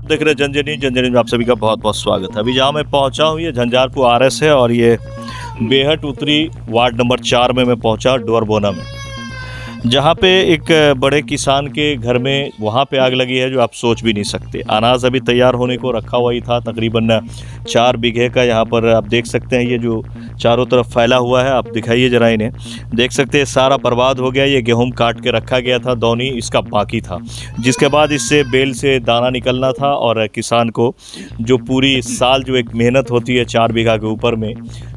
देख रहे हैं झंझारपुर में आप सभी का बहुत बहुत स्वागत है। अभी जहाँ मैं पहुँचा हूँ ये झंझारपुर आरएस है और ये बेहट उत्तरी वार्ड नंबर 4 में मैं पहुँचा डोरबोना में, जहाँ पे एक बड़े किसान के घर में वहाँ पे आग लगी है जो आप सोच भी नहीं सकते। अनाज अभी तैयार होने को रखा हुआ ही था, तकरीबन 4 बीघे का। यहाँ पर आप देख सकते हैं ये जो चारों तरफ फैला हुआ है, आप दिखाइए जरा इन्हें, देख सकते हैं सारा बर्बाद हो गया। ये गेहूं काट के रखा गया था, दौनी इसका बाकी था, जिसके बाद इससे बेल से दाना निकलना था और किसान को जो पूरी साल जो एक मेहनत होती है 4 बीघा के ऊपर में,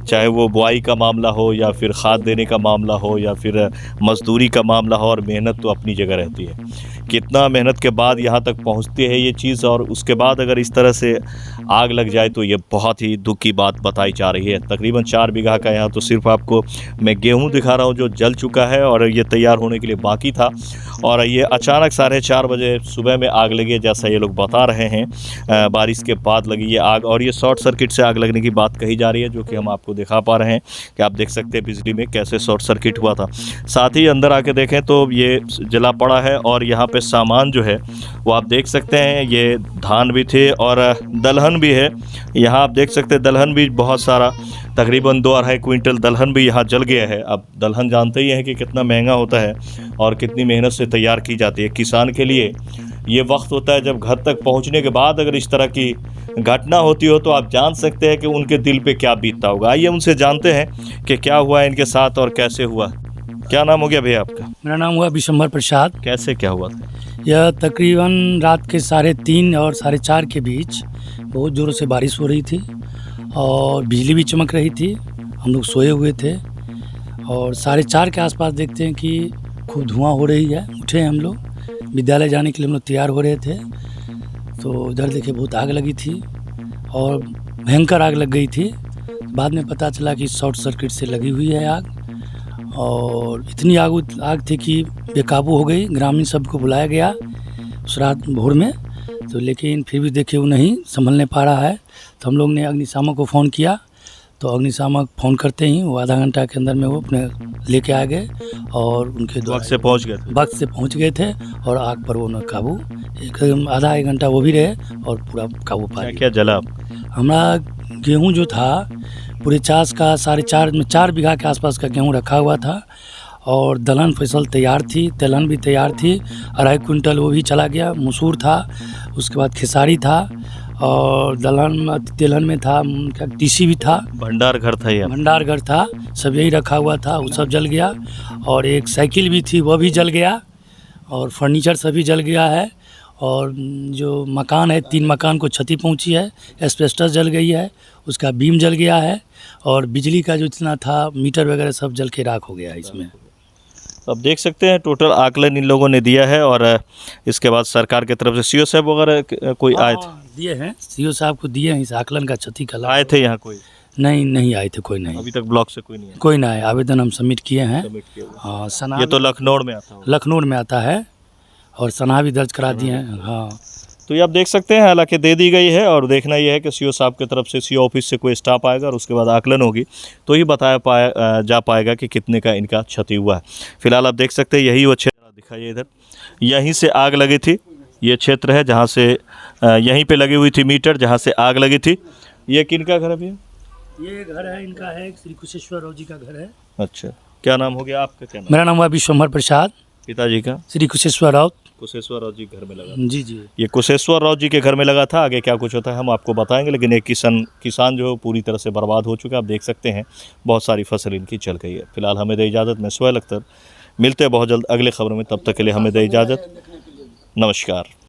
चाहे वो बुआई का मामला हो या फिर खाद देने का मामला हो या फिर मजदूरी का मामला हो, और मेहनत तो अपनी जगह रहती है। कितना मेहनत के बाद यहाँ तक पहुँचती है ये चीज़, और उसके बाद अगर इस तरह से आग लग जाए तो ये बहुत ही दुख की बात बताई जा रही है। तकरीबन 4 बीघा का यहाँ तो सिर्फ आपको मैं गेहूँ दिखा रहा हूँ जो जल चुका है और ये तैयार होने के लिए बाकी था, और ये अचानक 4:30 बजे सुबह में आग लगी, जैसा ये लोग बता रहे हैं। बारिश के बाद लगी ये आग, और ये शॉर्ट सर्किट से आग लगने की बात कही जा रही है, जो कि हम आपको दिखा पा रहे हैं कि आप देख सकते हैं बिजली में कैसे शॉर्ट सर्किट हुआ था। साथ ही अंदर आके देखें तो ये जला पड़ा है, और यहाँ पे सामान जो है वो आप देख सकते हैं, ये धान भी थे और दलहन भी है। यहाँ आप देख सकते हैं दलहन भी बहुत सारा, तकरीबन 2-2.5 क्विंटल दलहन भी यहाँ जल गया है। अब दलहन जानते ही हैं कि कितना महंगा होता है और कितनी मेहनत से तैयार की जाती है। किसान के लिए ये वक्त होता है जब घर तक पहुँचने के बाद अगर इस तरह की घटना होती हो तो आप जान सकते हैं कि उनके दिल पे क्या बीतता होगा। आइए उनसे जानते हैं कि क्या हुआ इनके साथ और कैसे हुआ। क्या नाम हो गया भैया आपका? मेरा नाम हुआ विशंबर प्रसाद। कैसे क्या हुआ था? यह तकरीबन रात के 3:30 और 4:30 के बीच बहुत ज़ोरों से बारिश हो रही थी और बिजली भी चमक रही थी। हम लोग सोए हुए थे और 4:30 के आसपास देखते हैं कि खूब धुआं हो रही है। उठे हम लोग, विद्यालय जाने के लिए हम लोग तैयार हो रहे थे, तो उधर देखे बहुत आग लगी थी और भयंकर आग लग गई थी। बाद में पता चला कि शॉर्ट सर्किट से लगी हुई है आग, और इतनी आग थी कि बेकाबू हो गई। ग्रामीण सबको बुलाया गया उस रात भोर में, तो लेकिन फिर भी देखे वो नहीं संभलने पा रहा है। तो हम लोग ने अग्निशामक को फ़ोन किया, तो अग्निशामक फ़ोन करते ही वो आधा घंटा के अंदर में वो अपने लेके आ गए और उनके वक्त से पहुंच गए थे। वक्त से पहुंच गए थे और आग पर वो न काबू, आधा 1 घंटा वो भी रहे और पूरा काबू पा लिया। क्या जला? हमारा गेहूँ जो था पूरे 4 बीघा के आसपास का गेहूँ रखा हुआ था, और दलहन फसल तैयार थी, तिलहन भी तैयार थी, 2.5 क्विंटल वो भी चला गया। मसूर था, उसके बाद खेसारी था, और तिलहन में था तीसी भी था। भंडार घर था ये? भंडार घर था, सब यही रखा हुआ था, वो सब जल गया। और एक साइकिल भी थी वो भी जल गया, और फर्नीचर सभी जल गया है। और जो मकान है 3 मकान को क्षति पहुंची है, एस्बेस्टस जल गई है, उसका बीम जल गया है, और बिजली का जो इतना था मीटर वगैरह सब जल के राख हो गया है इसमें। अब देख सकते हैं टोटल आकलन इन लोगों ने दिया है, और इसके बाद सरकार की तरफ से सीओ साहब वगैरह कोई आए थे? दिए हैं, सीओ साहब को दिए हैं इस आकलन का क्षति का। आए थे यहाँ कोई? नहीं आए थे, कोई नहीं। अभी तक ब्लॉक से कोई नहीं आया? कोई ना आए। आवेदन हम सबमिट किए हैं। हाँ, सना ये तो लखनऊ में आता है। लखनऊ में आता है, और सना भी दर्ज करा दिए हैं। हाँ, तो ये आप देख सकते हैं, हालांकि दे दी गई है, और देखना ये है कि सीओ साहब की तरफ से सीओ ऑफिस से कोई स्टाफ आएगा और उसके बाद आकलन होगी तो ही जा पाएगा कि कितने का इनका क्षति हुआ है। फिलहाल आप देख सकते हैं यही वो क्षेत्र दिखाइए, इधर यहीं से आग लगी थी। ये क्षेत्र है जहाँ से यहीं पे लगी हुई थी मीटर, जहाँ से आग लगी थी। ये किनका घर है भैया? ये घर है इनका, है श्री कुशेश्वर राव जी का घर है। अच्छा, क्या नाम हो गया आपका? क्या नाम? मेरा नाम हुआ विशंबर प्रसाद। पिताजी का? श्री कुशेश्वर राव। कुशेश्वर राव जी घर में लगा? जी। ये कुशेश्वर राव जी के घर में लगा था। आगे क्या कुछ होता है हम आपको बताएंगे, लेकिन एक किसान जो पूरी तरह से बर्बाद हो चुका है। आप देख सकते हैं बहुत सारी फसल इनकी चल गई है। फिलहाल हमें दे इजाज़त। मैं सुहेल अख्तर, मिलते हैं बहुत जल्द अगले खबर में। तब तक के लिए हमें दे इजाज़त। नमस्कार।